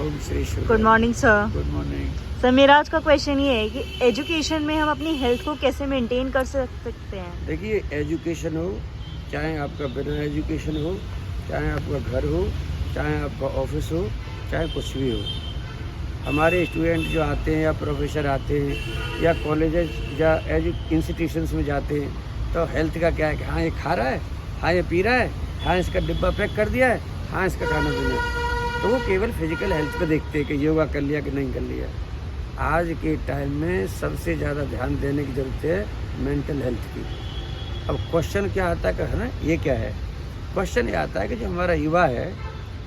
ओम Shri Shiv. Good morning sir. Good morning sir मेरा आज का क्वेश्चन ये है कि एजुकेशन में हम अपनी हेल्थ को कैसे मेंटेन कर सकते हैं। देखिए, एजुकेशन हो, चाहे आपका बिना एजुकेशन हो, चाहे आपका घर हो, चाहे आपका ऑफिस हो, चाहे कुछ भी हो, हमारे स्टूडेंट जो आते हैं या प्रोफेसर आते हैं या कॉलेजेस या इंस्टीट्यूशंस में जाते हैं, तो हेल्थ का क्या है कि हाँ ये खा रहा है, हाँ ये पी रहा है, हाँ इसका डिब्बा पैक कर दिया है, हाँ इसका खाना पीना है। तो वो केवल फिजिकल हेल्थ पे देखते हैं कि योगा कर लिया कि नहीं कर लिया। आज के टाइम में सबसे ज़्यादा ध्यान देने की ज़रूरत है मेंटल हेल्थ की। अब क्वेश्चन क्या आता है ना, ये क्या है, क्वेश्चन ये आता है कि जो हमारा युवा है,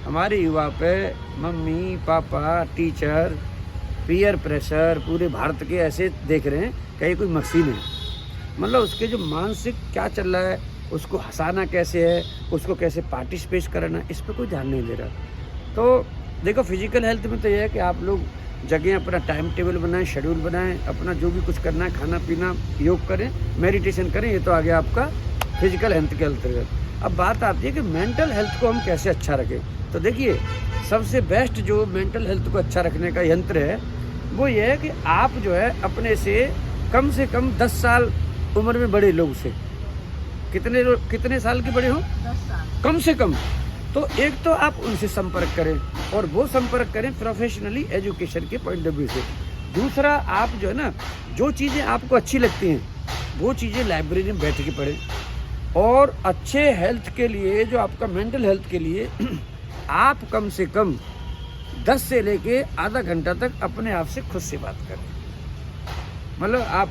हमारे युवा पे mummy papa teacher peer pressure पूरे भारत के ऐसे देख रहे हैं कहीं कोई मशीन है, मतलब उसके जो मानसिक क्या चल रहा है, उसको हंसाना कैसे है, उसको कैसे पार्टिसिपेट कराना, इस पर कोई ध्यान नहीं दे रहा। तो देखो, फिजिकल हेल्थ में तो ये है कि आप लोग जगह अपना टाइम टेबल बनाएं, शेड्यूल बनाएं, अपना जो भी कुछ करना है, खाना पीना, योग करें, मेडिटेशन करें, ये तो आ गया आपका फिजिकल हेल्थ के अंतर्गत। अब बात आती है कि मेंटल हेल्थ को हम कैसे अच्छा रखें। तो देखिए, सबसे बेस्ट जो मेंटल हेल्थ को अच्छा रखने का यंत्र है वो ये है कि आप जो है अपने से कम 10 साल उम्र में बड़े लोग से, कितने साल के बड़े हो, 10 साल कम से कम, तो एक तो आप उनसे संपर्क करें और वो संपर्क करें प्रोफेशनली एजुकेशन के पॉइंट ऑफ व्यू से। दूसरा, आप जो है ना, जो चीज़ें आपको अच्छी लगती हैं वो चीज़ें लाइब्रेरी में बैठ के पढ़ें। और अच्छे हेल्थ के लिए, जो आपका मेंटल हेल्थ के लिए, आप कम से कम 10 से लेके आधा घंटा तक अपने आप से खुद से बात करें। मतलब आप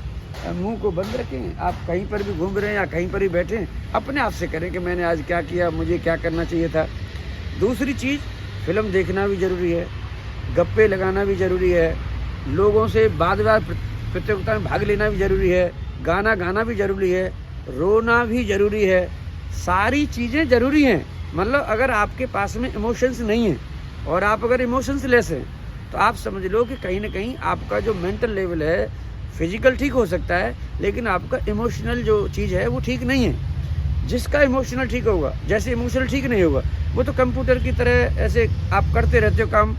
मुंह को बंद रखें, आप कहीं पर भी घूम रहे हैं या कहीं पर भी बैठे, अपने आप से करें कि मैंने आज क्या किया, मुझे क्या करना चाहिए था। दूसरी चीज़, फिल्म देखना भी ज़रूरी है, गप्पे लगाना भी ज़रूरी है, लोगों से वाद प्रतियोगिता में भाग लेना भी ज़रूरी है, गाना गाना भी ज़रूरी है, रोना भी ज़रूरी है, सारी चीज़ें ज़रूरी हैं। मतलब अगर आपके पास में इमोशंस नहीं हैं और आप अगर इमोशंस लेस हैं, तो आप समझ लो कि कहीं ना कहीं आपका जो मेंटल लेवल है, फिजिकल ठीक हो सकता है लेकिन आपका इमोशनल जो चीज़ है वो ठीक नहीं है। जिसका इमोशनल ठीक होगा, जैसे इमोशनल ठीक नहीं होगा, वो तो कंप्यूटर की तरह ऐसे आप करते रहते हो काम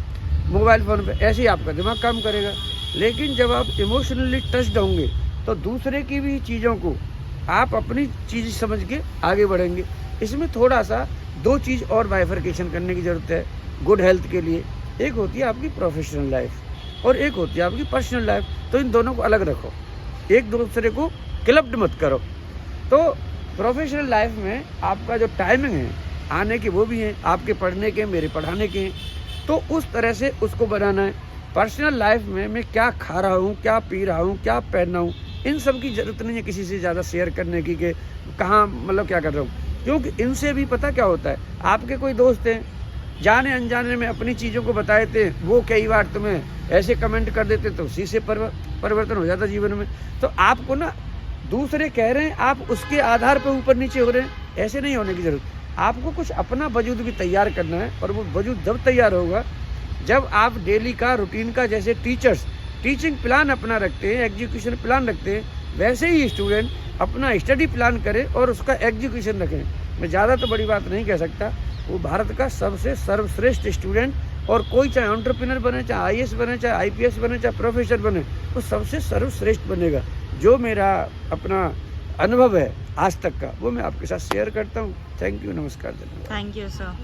मोबाइल फ़ोन पे, ऐसे ही आपका दिमाग काम करेगा। लेकिन जब आप इमोशनली टच्ड होंगे तो दूसरे की भी चीज़ों को आप अपनी चीज़ समझ के आगे बढ़ेंगे। इसमें थोड़ा सा 2 चीज़ और बाइफर्केशन करने की ज़रूरत है गुड हेल्थ के लिए। एक होती है आपकी प्रोफेशनल लाइफ और एक होती है आपकी पर्सनल लाइफ। तो इन दोनों को अलग रखो, एक दूसरे को क्लब्ड मत करो। तो प्रोफेशनल लाइफ में आपका जो टाइमिंग है आने के, वो भी है आपके पढ़ने के, मेरे पढ़ाने के, तो उस तरह से उसको बनाना है। पर्सनल लाइफ में मैं क्या खा रहा हूँ, क्या पी रहा हूँ, क्या पहन रहा हूँ, इन सब की ज़रूरत नहीं है किसी से ज़्यादा शेयर करने की कि कहाँ मतलब क्या कर रहा हूँ, क्योंकि इनसे भी पता क्या होता है, आपके कोई दोस्त हैं, जाने अनजाने में अपनी चीज़ों को बताए थे, वो कई बार तुम्हें ऐसे कमेंट कर देते तो उसी से परिवर्तन हो जाता जीवन में। तो आपको ना दूसरे कह रहे हैं, आप उसके आधार पर ऊपर नीचे हो रहे हैं, ऐसे नहीं होने की ज़रूरत। आपको कुछ अपना वजूद भी तैयार करना है और वो वजूद जब तैयार होगा जब आप डेली का रूटीन का, जैसे टीचर्स टीचिंग प्लान अपना रखते हैं, एग्जीक्यूशन प्लान रखते हैं, वैसे ही स्टूडेंट अपना स्टडी प्लान करे और उसका एग्जीक्यूशन रखें। मैं ज़्यादा तो बड़ी बात नहीं कह सकता, वो भारत का सबसे सर्वश्रेष्ठ स्टूडेंट, और कोई चाहे एंटरप्रेन्योर बने, चाहे आईएएस बने, चाहे आईपीएस बने, चाहे प्रोफेसर बने, वो सबसे सर्वश्रेष्ठ बनेगा। जो मेरा अपना अनुभव है आज तक का, वो मैं आपके साथ शेयर करता हूँ। थैंक यू, नमस्कार, धन्यवाद। Thank you sir.